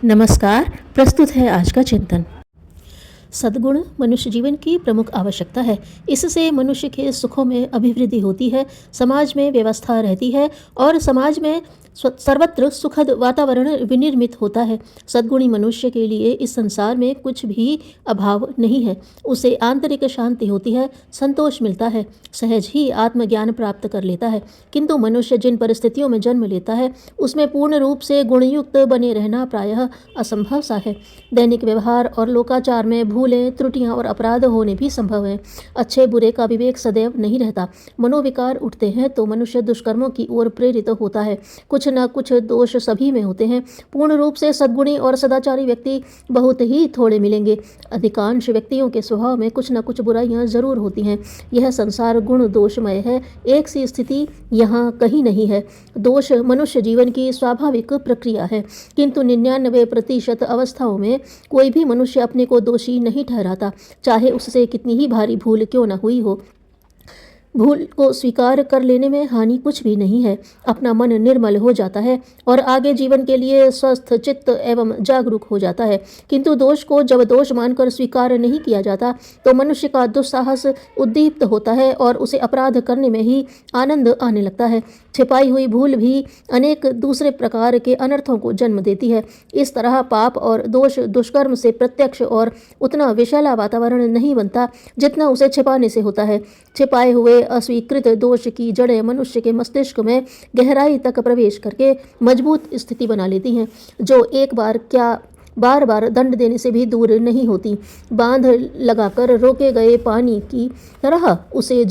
नमस्कार। प्रस्तुत है आज का चिंतन। सद्गुण मनुष्य जीवन की प्रमुख आवश्यकता है। इससे मनुष्य के सुखों में अभिवृद्धि होती है, समाज में व्यवस्था रहती है और समाज में सर्वत्र सुखद वातावरण विनिर्मित होता है। सद्गुणी मनुष्य के लिए इस संसार में कुछ भी अभाव नहीं है। उसे आंतरिक शांति होती है, संतोष मिलता है, सहज ही आत्मज्ञान प्राप्त कर लेता है। किंतु मनुष्य जिन परिस्थितियों में जन्म लेता है उसमें पूर्ण रूप से गुणयुक्त बने रहना प्रायः असंभव सा है। दैनिक व्यवहार और लोकाचार में भूलें, त्रुटियां और अपराध होने भी संभव है। अच्छे बुरे का विवेक सदैव नहीं रहता। मनोविकार उठते हैं तो मनुष्य दुष्कर्मों की ओर प्रेरित होता है। कुछ न कुछ दोष सभी में होते हैं। पूर्ण रूप से सद्गुणी और सदाचारी व्यक्ति बहुत ही थोड़े मिलेंगे। अधिकांश व्यक्तियों के स्वभाव में कुछ न कुछ बुराइयां जरूर होती हैं। यह संसार गुण दोषमय है, एक सी स्थिति यहाँ कहीं नहीं है। दोष मनुष्य जीवन की स्वाभाविक प्रक्रिया है, किंतु 99% अवस्थाओं में कोई भी मनुष्य अपने को दोषी नहीं ठहराता, चाहे उससे कितनी ही भारी भूल क्यों न हुई हो। भूल को स्वीकार कर लेने में हानि कुछ भी नहीं है। अपना मन निर्मल हो जाता है और आगे जीवन के लिए स्वस्थ चित्त एवं जागरूक हो जाता है। किंतु दोष को जब दोष मानकर स्वीकार नहीं किया जाता तो मनुष्य का दुस्साहस उद्दीप्त होता है और उसे अपराध करने में ही आनंद आने लगता है। छिपाई हुई भूल भी अनेक दूसरे प्रकार के अनर्थों को जन्म देती है। इस तरह पाप और दोष दुष्कर्म से प्रत्यक्ष और उतना विषैला वातावरण नहीं बनता जितना उसे छिपाने से होता है। छिपाए हुए अस्वीकृत दोष की जड़ें मनुष्य के मस्तिष्क में गहराई तक प्रवेश करके मजबूत स्थिति बना लेती हैं, जो एक बार क्या बार बार दंड देने से भी दूर नहीं होती। बांध लगाकर रोके गए पानी की तरह उसे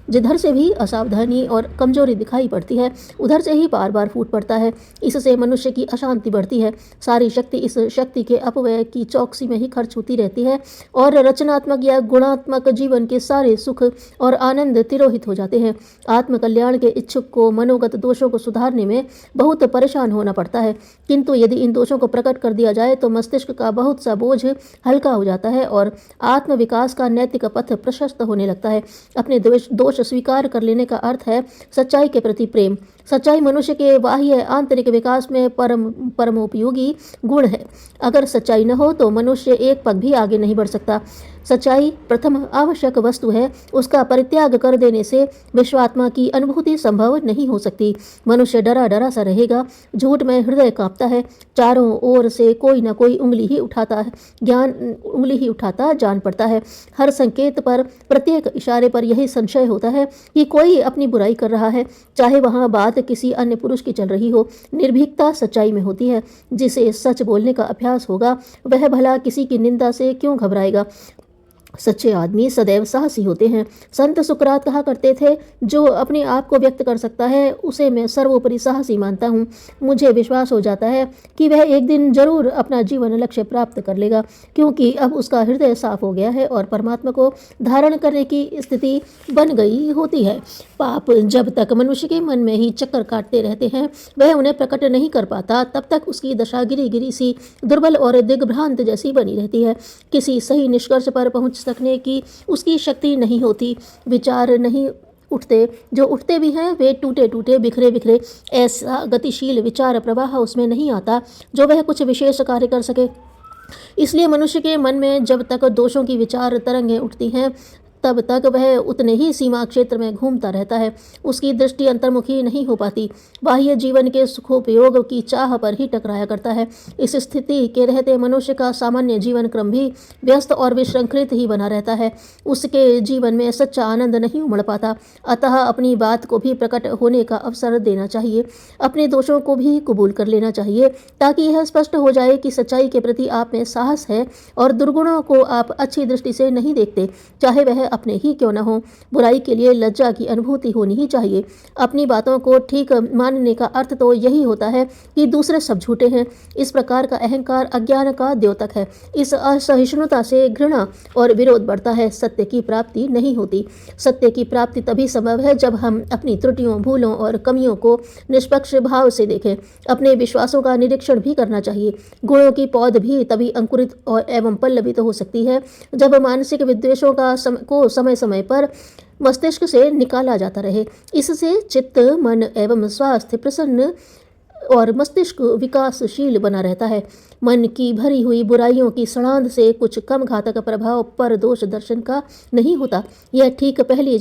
जिधर से भी असावधानी और कमजोरी दिखाई पड़ती है उधर से ही बार बार फूट पड़ता है। इससे मनुष्य की अशांति बढ़ती है। सारी शक्ति इस शक्ति के अपव्यय की चौकसी में ही खर्च होती रहती है और रचनात्मक या गुणात्मक जीवन के सारे सुख और आनंद तिरोहित हो जाते हैं। आत्मकल्याण के इच्छुक को मनोगत दोषों को सुधारने में बहुत परेशान होना पड़ता है, किंतु यदि इन दोषों को प्रकट कर दिया जाए तो मस्तिष्क का बहुत सा बोझ हल्का हो जाता है और आत्म विकास का नैतिक पथ प्रशस्त होने लगता है। अपने दोष स्वीकार कर लेने का अर्थ है सच्चाई के प्रति प्रेम। सच्चाई मनुष्य के बाह्य आंतरिक विकास में परमोपयोगी गुण है। अगर सच्चाई न हो तो मनुष्य एक पग भी आगे नहीं बढ़ सकता। सच्चाई प्रथम आवश्यक वस्तु है, उसका परित्याग कर देने से विश्वात्मा की अनुभूति संभव नहीं हो सकती। मनुष्य डरा डरा सा रहेगा, झूठ में हृदय कांपता है, चारों ओर से कोई न कोई उंगली ही उठाता जान पड़ता है। हर संकेत पर, प्रत्येक इशारे पर यही संशय होता है कि कोई अपनी बुराई कर रहा है, चाहे वहाँ बात किसी अन्य पुरुष की चल रही हो। निर्भीकता सच्चाई में होती है। जिसे सच बोलने का अभ्यास होगा वह भला किसी की निंदा से क्यों घबराएगा। सच्चे आदमी सदैव साहसी होते हैं। संत सुकरात कहा करते थे, जो अपने आप को व्यक्त कर सकता है उसे मैं सर्वोपरि साहसी मानता हूँ। मुझे विश्वास हो जाता है कि वह एक दिन जरूर अपना जीवन लक्ष्य प्राप्त कर लेगा, क्योंकि अब उसका हृदय साफ हो गया है और परमात्मा को धारण करने की स्थिति बन गई होती है। पाप जब तक मनुष्य के मन में ही चक्कर काटते रहते हैं, वह उन्हें प्रकट नहीं कर पाता, तब तक उसकी दशा गिरी गिरी सी, दुर्बल और दिग्भ्रांत जैसी बनी रहती है। किसी सही निष्कर्ष पर पहुंच सकने की उसकी शक्ति नहीं होती। विचार नहीं उठते, जो उठते भी हैं वे टूटे टूटे बिखरे बिखरे। ऐसा गतिशील विचार प्रवाह उसमें नहीं आता जो वह कुछ विशेष कार्य कर सके। इसलिए मनुष्य के मन में जब तक दोषों की विचार तरंगें उठती हैं तब तक वह उतने ही सीमा क्षेत्र में घूमता रहता है। उसकी दृष्टि अंतर्मुखी नहीं हो पाती, बाह्य जीवन के सुखोपयोग की चाह पर ही टकराया करता है। इस स्थिति के रहते मनुष्य का सामान्य जीवन क्रम भी व्यस्त और विश्रृंखलित ही बना रहता है। उसके जीवन में सच्चा आनंद नहीं उमड़ पाता। अतः अपनी बात को भी प्रकट होने का अवसर देना चाहिए, अपने दोषों को भी कबूल कर लेना चाहिए, ताकि यह स्पष्ट हो जाए कि सच्चाई के प्रति आप में साहस है और दुर्गुणों को आप अच्छी दृष्टि से नहीं देखते, चाहे वह अपने ही क्यों न हो। बुराई के लिए लज्जा की अनुभूति होनी ही चाहिए। अपनी बातों को ठीक मानने का अर्थ तो यही होता है कि दूसरे सब झूठे हैं। इस प्रकार का अहंकार अज्ञान का द्योतक है। इस असहिष्णुता से घृणा और विरोध बढ़ता है। सत्य की प्राप्ति नहीं होती। सत्य की प्राप्ति तभी संभव है जब हम अपनी त्रुटियों, भूलों और कमियों को निष्पक्ष भाव से देखें। अपने विश्वासों का निरीक्षण भी करना चाहिए। गुणों की पौध भी तभी अंकुरित और एवं पल्लवित हो सकती है जब मानसिक विद्वेषों को समय समय पर मस्तिष्क से निकाला जाता रहे। इससे चित्त, मन एवं स्वास्थ्य प्रसन्न और मस्तिष्क विकासशील बना रहता है। मन की भरी हुई बुराइयों की सड़ांध से कुछ कम घातक प्रभाव पर दोष दर्शन का नहीं होता। यह ठीक पहली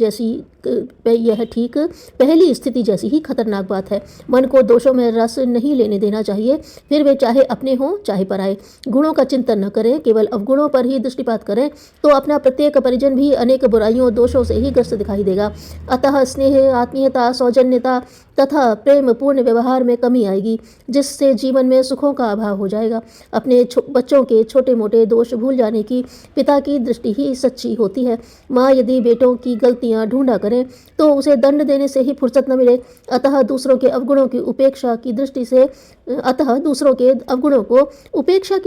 स्थिति जैसी ही खतरनाक बात है। मन को दोषों में रस नहीं लेने देना चाहिए, फिर वे चाहे अपने हों चाहे पराए। गुणों का चिंतन न करें, केवल अवगुणों पर ही दृष्टिपात करें, तो अपना प्रत्येक परिजन भी अनेक बुराइयों दोषों से ही ग्रस्त दिखाई देगा। अतः स्नेह, आत्मीयता, सौजन्यता तथा प्रेम पूर्ण व्यवहार में कमी आएगी, जिससे जीवन में सुखों का अभाव हो जाएगा। अपने बच्चों के छोटे मोटे दोष भूल जाने की पिता की दृष्टि ही सच्ची होती है। माँ यदि बेटों की गलतियाँ ढूंढा करें तो उसे दंड देने से ही फुर्सत न मिले। अतः दूसरों के अवगुणों की उपेक्षा की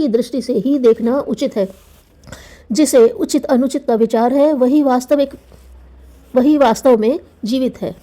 दृष्टि से ही देखना उचित है। जिसे उचित अनुचित का विचार है, वही वास्तव में जीवित है।